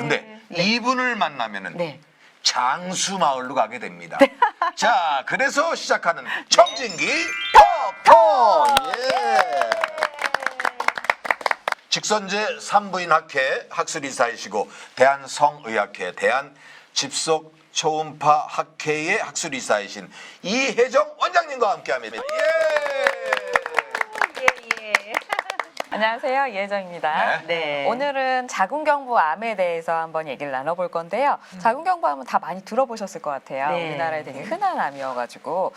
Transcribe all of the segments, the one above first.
근데 이분을 만나면은 네. 장수마을로 가게 됩니다. 자, 그래서 시작하는 청진기 톡톡! 예! 직선제 산부인 학회 학술이사이시고 대한성의학회 대한집속 초음파 학회의 학술이사이신 이혜정 원장님과 함께합니다. 예! 안녕하세요. 이혜정입니다. 네. 오늘은 자궁경부암에 대해서 한번 얘기를 나눠볼 건데요. 자궁경부암은 다 많이 들어보셨을 것 같아요. 네. 우리나라에 되게 흔한 암이어가지고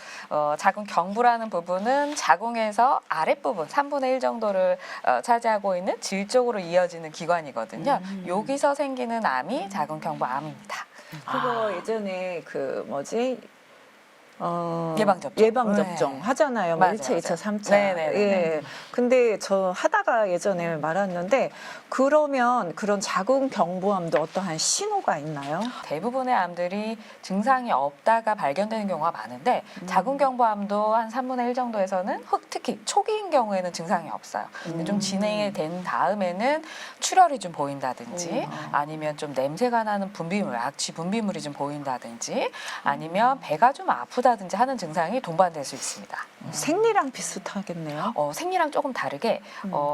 자궁경부라는 부분은 자궁에서 아랫부분 3분의 1 정도를 차지하고 있는 질 쪽으로 이어지는 기관이거든요. 여기서 생기는 암이 자궁경부암입니다. 그거 예전에 그 뭐지? 예방접종. 예방접종 네. 하잖아요. 뭐 맞아요, 1차, 2차, 맞아요. 3차. 네네네. 예. 근데 저 하다가 예전에 말았는데 그러면 그런 자궁경부암도 어떠한 신호가 있나요? 대부분의 암들이 증상이 없다가 발견되는 경우가 많은데 자궁경부암도 한 3분의 1 정도에서는 특히 초기인 경우에는 증상이 없어요. 근데 좀 진행이 된 다음에는 출혈이 좀 보인다든지 아니면 좀 냄새가 나는 분비물, 악취 분비물이 좀 보인다든지 아니면 배가 좀 아프다든지 하는 증상이 동반될 수 있습니다. 생리랑 비슷하겠네요. 생리랑 조금 다르게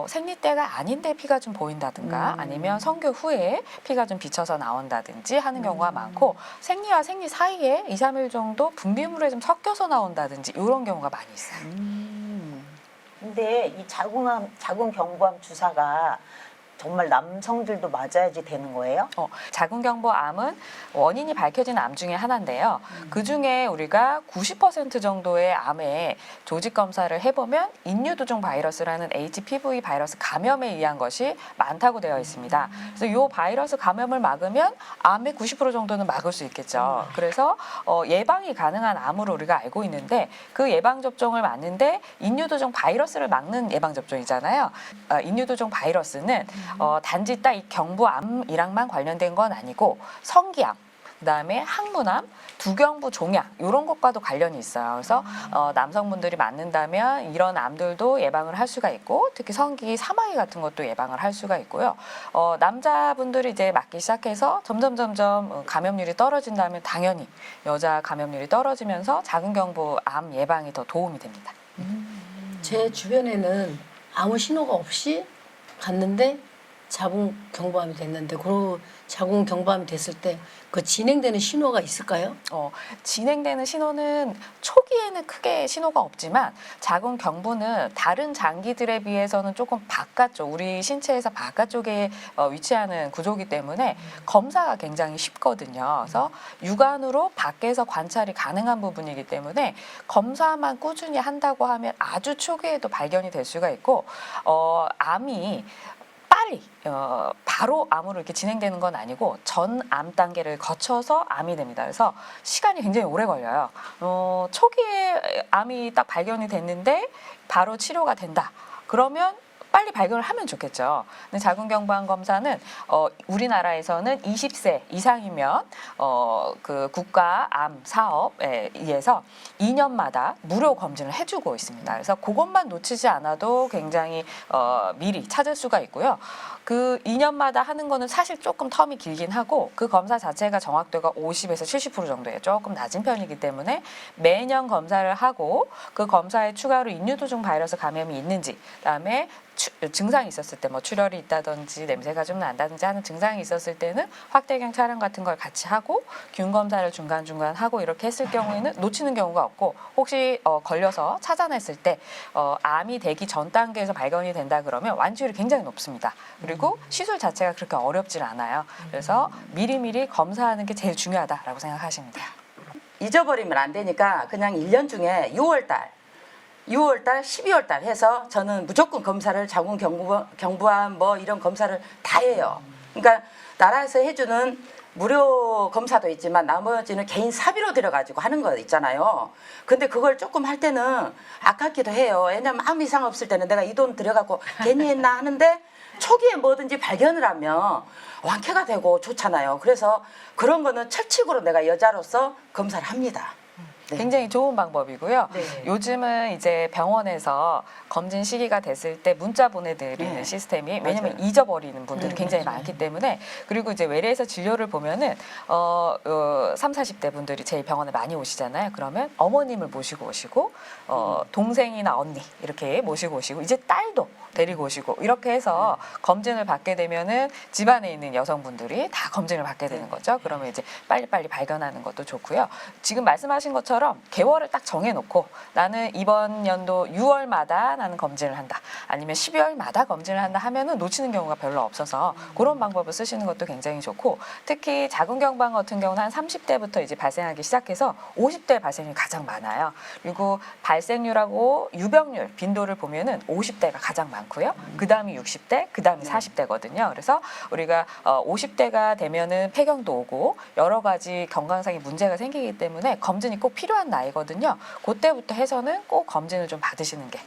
생리 때가 아닌데 피가 좀 보인다든가 아니면 성교 후에 피가 좀 비쳐서 나온다든지 하는 경우가 많고 생리와 생리 사이에 2, 3일 정도 분비물에 좀 섞여서 나온다든지 이런 경우가 많이 있어요. 근데 이 자궁경부암 주사가 정말 남성들도 맞아야지 되는 거예요? 자궁경부암은 원인이 밝혀진 암 중에 하나인데요. 그 중에 우리가 90% 정도의 암의 조직 검사를 해보면 인유두종 바이러스라는 HPV 바이러스 감염에 의한 것이 많다고 되어 있습니다. 그래서 이 바이러스 감염을 막으면 암의 90% 정도는 막을 수 있겠죠. 그래서 예방이 가능한 암으로 우리가 알고 있는데 그 예방접종을 맞는데 인유두종 바이러스를 막는 예방접종이잖아요. 인유두종 바이러스는 단지 딱 이 경부암이랑만 관련된 건 아니고 성기암, 그다음에 항문암, 두경부 종양 이런 것과도 관련이 있어요. 그래서 남성분들이 맞는다면 이런 암들도 예방을 할 수가 있고 특히 성기, 사마귀 같은 것도 예방을 할 수가 있고요. 남자분들이 이제 맞기 시작해서 점점 감염률이 떨어진다면 당연히 여자 감염률이 떨어지면서 자궁경부암 예방이 더 도움이 됩니다. 제 주변에는 아무 신호가 없이 갔는데 자궁경부암이 됐는데 그 자궁경부암이 됐을 때 그 진행되는 신호가 있을까요? 진행되는 신호는 초기에는 크게 신호가 없지만 자궁경부는 다른 장기들에 비해서는 조금 바깥쪽, 우리 신체에서 바깥쪽에 위치하는 구조이기 때문에 검사가 굉장히 쉽거든요. 그래서 육안으로 밖에서 관찰이 가능한 부분이기 때문에 검사만 꾸준히 한다고 하면 아주 초기에도 발견이 될 수가 있고 암이 빨리 바로 암으로 이렇게 진행되는 건 아니고 전 암 단계를 거쳐서 암이 됩니다. 그래서 시간이 굉장히 오래 걸려요. 초기에 암이 딱 발견이 됐는데 바로 치료가 된다. 그러면 빨리 발견을 하면 좋겠죠. 근데 자궁경부암 검사는 우리나라에서는 20세 이상이면 그 국가 암 사업에 의해서 2년마다 무료 검진을 해주고 있습니다. 그래서 그것만 놓치지 않아도 굉장히 미리 찾을 수가 있고요. 그 2년마다 하는 거는 사실 조금 텀이 길긴 하고 그 검사 자체가 정확도가 50에서 70% 정도예요. 조금 낮은 편이기 때문에 매년 검사를 하고 그 검사에 추가로 인유두종 바이러스 감염이 있는지 그다음에 증상이 있었을 때 뭐 출혈이 있다든지 냄새가 좀 난다든지 하는 증상이 있었을 때는 확대경 촬영 같은 걸 같이 하고 균 검사를 중간중간 하고 이렇게 했을 경우에는 놓치는 경우가 없고 혹시 걸려서 찾아냈을 때 암이 되기 전 단계에서 발견이 된다 그러면 완치율이 굉장히 높습니다. 그리고 시술 자체가 그렇게 어렵질 않아요. 그래서 미리미리 검사하는 게 제일 중요하다라고 생각하시면 돼요. 잊어버리면 안 되니까 그냥 1년 중에 6월달, 12월달 해서 저는 무조건 검사를 자궁경부암 뭐 이런 검사를 다 해요. 그러니까 나라에서 해주는 무료 검사도 있지만 나머지는 개인 사비로 들어가지고 하는 거 있잖아요. 근데 그걸 조금 할 때는 아깝기도 해요. 왜냐면 아무 이상 없을 때는 내가 이 돈 들여갖고 괜히 했나 하는데 초기에 뭐든지 발견을 하면 완쾌가 되고 좋잖아요. 그래서 그런 거는 철칙으로 내가 여자로서 검사를 합니다. 굉장히 좋은 방법이고요. 네. 요즘은 이제 병원에서 검진 시기가 됐을 때 문자 보내드리는 네. 시스템이 왜냐면 맞아요. 잊어버리는 분들이 네, 굉장히 맞아요. 많기 때문에 그리고 이제 외래에서 진료를 보면은 3, 40대 분들이 제일 병원에 많이 오시잖아요. 그러면 어머님을 모시고 오시고 동생이나 언니 이렇게 모시고 오시고 이제 딸도 데리고 오시고 이렇게 해서 검진을 받게 되면은 집안에 있는 여성분들이 다 검진을 받게 되는 거죠. 그러면 이제 빨리빨리 발견하는 것도 좋고요. 지금 말씀하신 것처럼 개월을 딱 정해놓고 나는 이번 연도 6월마다 나는 검진을 한다. 아니면 12월마다 검진을 한다 하면은 놓치는 경우가 별로 없어서 그런 방법을 쓰시는 것도 굉장히 좋고 특히 자궁경부암 같은 경우는 한 30대부터 이제 발생하기 시작해서 50대 발생이 가장 많아요. 그리고 발생률하고 유병률 빈도를 보면은 50대가 가장 많고요. 그 다음이 60대, 그 다음이 40대거든요. 그래서 우리가 50대가 되면은 폐경도 오고 여러 가지 건강상의 문제가 생기기 때문에 검진이 꼭 필요한 나이거든요. 그때부터 해서는 꼭 검진을 좀 받으시는 게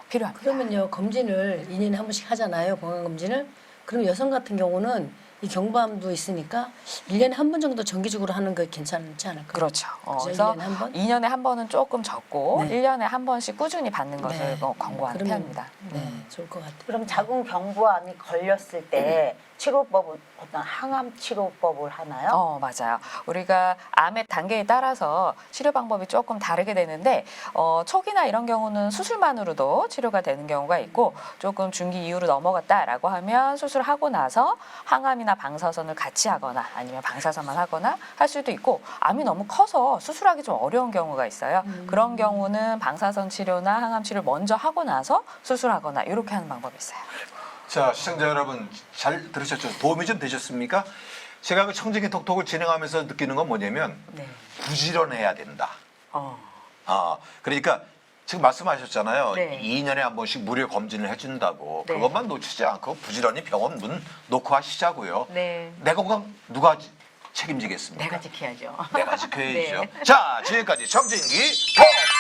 필요합니다. 그러면요 검진을 2년에 한 번씩 하잖아요 건강검진을. 그럼 여성 같은 경우는 이 경부암도 있으니까 1년에 한 번 정도 정기적으로 하는 거 괜찮지 않을까요? 그렇죠. 그죠? 그래서 1년에 한 번? 2년에 한 번은 조금 적고 네. 1년에 한 번씩 꾸준히 받는 것을 네. 권고하는 그러면, 편입니다. 네, 좋을 것 같아요. 그럼 자궁경부암이 걸렸을 때 치료법은 어떤 항암 치료법을 하나요? 맞아요. 우리가 암의 단계에 따라서 치료 방법이 조금 다르게 되는데 초기나 이런 경우는 수술만으로도 치료가 되는 경우가 있고 조금 중기 이후로 넘어갔다라고 하면 수술하고 나서 항암이나 방사선을 같이 하거나 아니면 방사선만 하거나 할 수도 있고 암이 너무 커서 수술하기 좀 어려운 경우가 있어요. 그런 경우는 방사선 치료나 항암 치료를 먼저 하고 나서 수술하거나 이렇게 하는 방법이 있어요. 자, 시청자 여러분 잘 들으셨죠? 도움이 좀 되셨습니까? 제가 그 청진기 톡톡을 진행하면서 느끼는 건 뭐냐면 네. 부지런해야 된다. 그러니까 지금 말씀하셨잖아요. 네. 2년에 한 번씩 무료 검진을 해준다고. 네. 그것만 놓치지 않고 부지런히 병원 문 놓고 하시자고요. 네. 내 건강 누가 책임지겠습니까? 내가 지켜야죠. 내가 지켜야죠. 네. 자, 지금까지 청진기 톡톡!